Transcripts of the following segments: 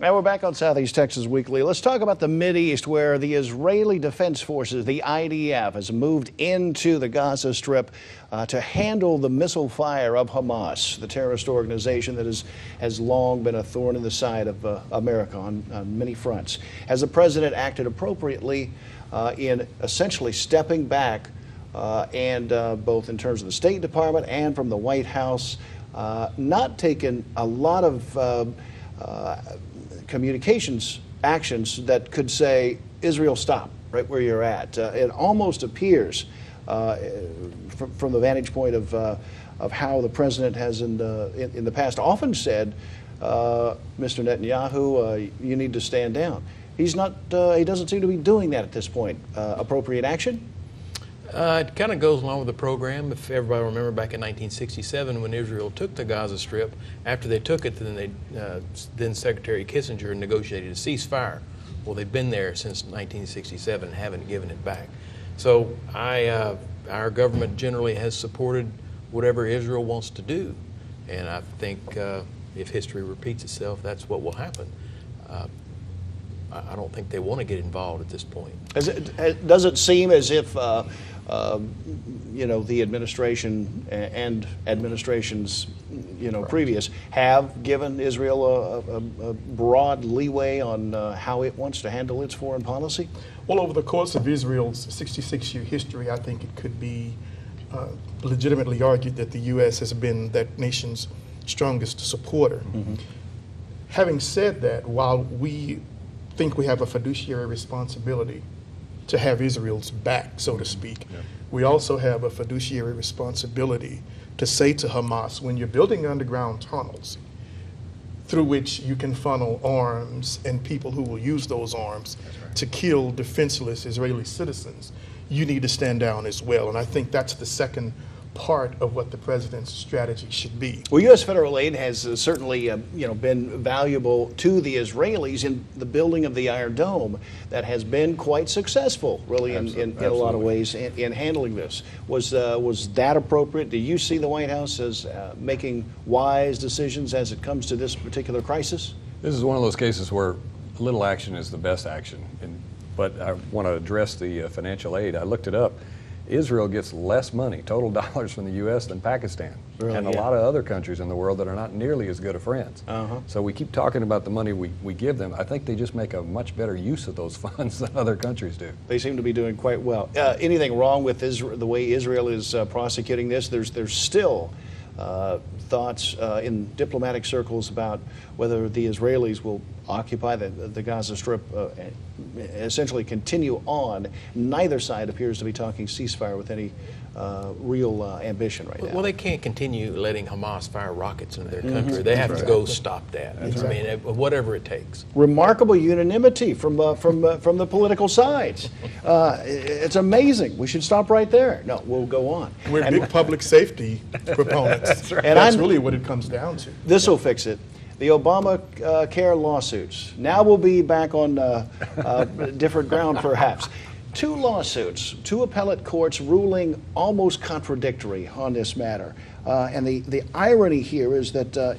Now we're back on Southeast Texas Weekly. Let's talk about the Mideast, where the Israeli Defense Forces, the IDF, has moved into the Gaza Strip to handle the missile fire of Hamas, the terrorist organization that has long been a thorn in the side of America on many fronts. Has the president acted appropriately in essentially stepping back and both in terms of the State Department and from the White House, not taken a lot of communications actions that could say, Israel, stop right where you're at. It almost appears, from the vantage point of how the president has in the past often said, Mr. Netanyahu, you need to stand down. He's not. He doesn't seem to be doing that at this point. Appropriate action? It kind of goes along with the program. If everybody remember back in 1967 when Israel took the Gaza Strip, after they took it, then Secretary Kissinger negotiated a ceasefire. Well, they've been there since 1967 and haven't given it back. So our government generally has supported whatever Israel wants to do. And I think if history repeats itself, that's what will happen. I don't think they want to get involved at this point. Does it seem as if you know, the administration and administrations, you know, previous have given Israel a broad leeway on how it wants to handle its foreign policy? Well, over the course of Israel's 66-year history, I think it could be legitimately argued that the U.S. has been that nation's strongest supporter. Mm-hmm. Having said that, while we think we have a fiduciary responsibility to have Israel's back, so to speak, yeah, we also have a fiduciary responsibility to say to Hamas, when you're building underground tunnels through which you can funnel arms and people who will use those arms to kill defenseless Israeli citizens, you need to stand down as well. And I think that's the second part of what the president's strategy should be. Well, U.S. federal aid has certainly you know, been valuable to the Israelis in the building of the Iron Dome. That has been quite successful, really, in a lot of ways in handling this. Was that appropriate? Do you see the White House as making wise decisions as it comes to this particular crisis? This is one of those cases where little action is the best action. But I want to address the financial aid. I looked it up. Israel gets less money, total dollars, from the U.S. than Pakistan, really, and a lot of other countries in the world that are not nearly as good of friends. So we keep talking about the money we give them. I think they just make a much better use of those funds than other countries do. They seem to be doing quite well. Anything wrong with the way Israel is prosecuting this? There's still thoughts in diplomatic circles about whether the Israelis will occupy the Gaza Strip, essentially continue on. Neither side appears to be talking ceasefire with any real ambition right now. Well, they can't continue letting Hamas fire rockets into their country. They have to go stop that. I mean, whatever it takes. Remarkable unanimity from the political sides. It's amazing. We should stop right there. No, we'll go on. We're big public safety proponents. And that's really what it comes down to. This will fix it. The Obamacare lawsuits. Now we'll be back on different ground, perhaps. Two lawsuits, two appellate courts ruling almost contradictory on this matter. And the irony here is that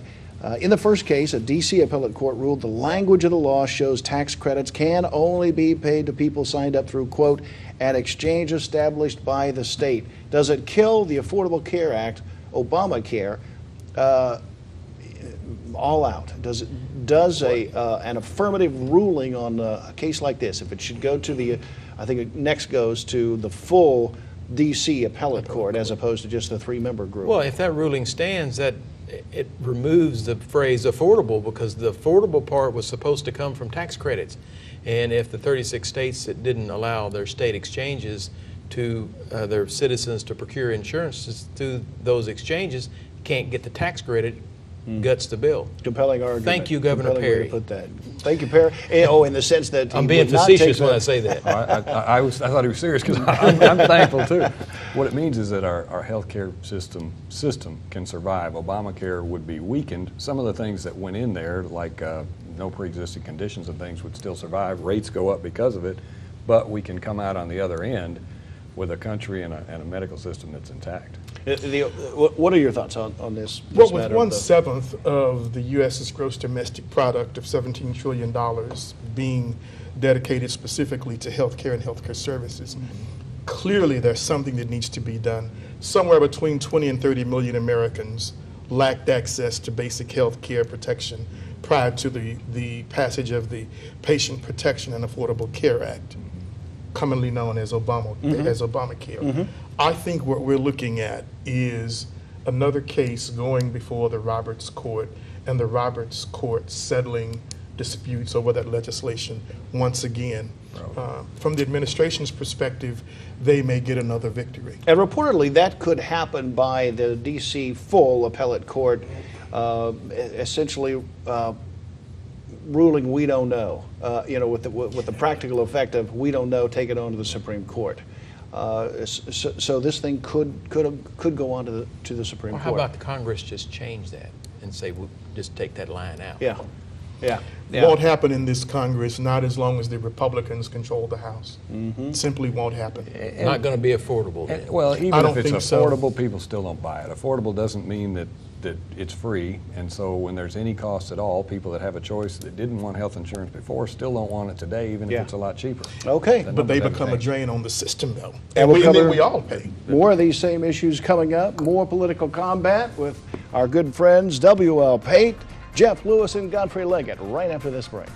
in the first case, a D.C. appellate court ruled the language of the law shows tax credits can only be paid to people signed up through, quote, an exchange established by the state. Does it kill the Affordable Care Act, Obamacare, all out? Does an affirmative ruling on a case like this, if it should go to the, I think it next goes to the full D.C. appellate court as opposed to just the three-member group? Well, if that ruling stands, that it removes the phrase affordable, because the affordable part was supposed to come from tax credits. And if the 36 states that didn't allow their state exchanges to their citizens to procure insurance through those exchanges can't get the tax credit, guts the bill. Compelling argument. Thank you, Governor Perry. Put that. Thank you, Perry. Oh, in the sense that I'm being facetious when I say that. I thought he was serious, because I'm thankful too. What it means is that our healthcare system can survive. Obamacare would be weakened. Some of the things that went in there, like no pre-existing conditions and things, would still survive. Rates go up because of it, but we can come out on the other end with a country and a medical system that's intact. What are your thoughts on this? Well, this with matter 1/7 of the U.S.'s gross domestic product of $17 trillion being dedicated specifically to healthcare and healthcare services, clearly there's something that needs to be done. Somewhere between 20 and 30 million Americans lacked access to basic health care protection prior to the passage of the Patient Protection and Affordable Care Act, commonly known as Obamacare. I think what we're looking at is another case going before the Roberts Court, and the Roberts Court settling disputes over that legislation once again. From the administration's perspective, they may get another victory. And reportedly, that could happen by the D.C. full appellate court, essentially ruling we don't know. With the practical effect of we don't know, take it on to the Supreme Court. So this thing could go on to the Supreme Or Court. how about the Congress just change that and say we'll just take that line out? Yeah. Won't happen in this Congress, not as long as the Republicans control the House. Simply won't happen. Not going to be affordable then. Well, even I don't if it's think so. affordable, people still don't buy it. Affordable doesn't mean that it's free, and so when there's any cost at all, people that have a choice that didn't want health insurance before still don't want it today, even if it's a lot cheaper. Okay. But they become a drain on the system, though. And we'll then cover we all pay. more of these same issues coming up, more political combat with our good friends W.L. Pate, Jeff Lewis, and Godfrey Leggett right after this break.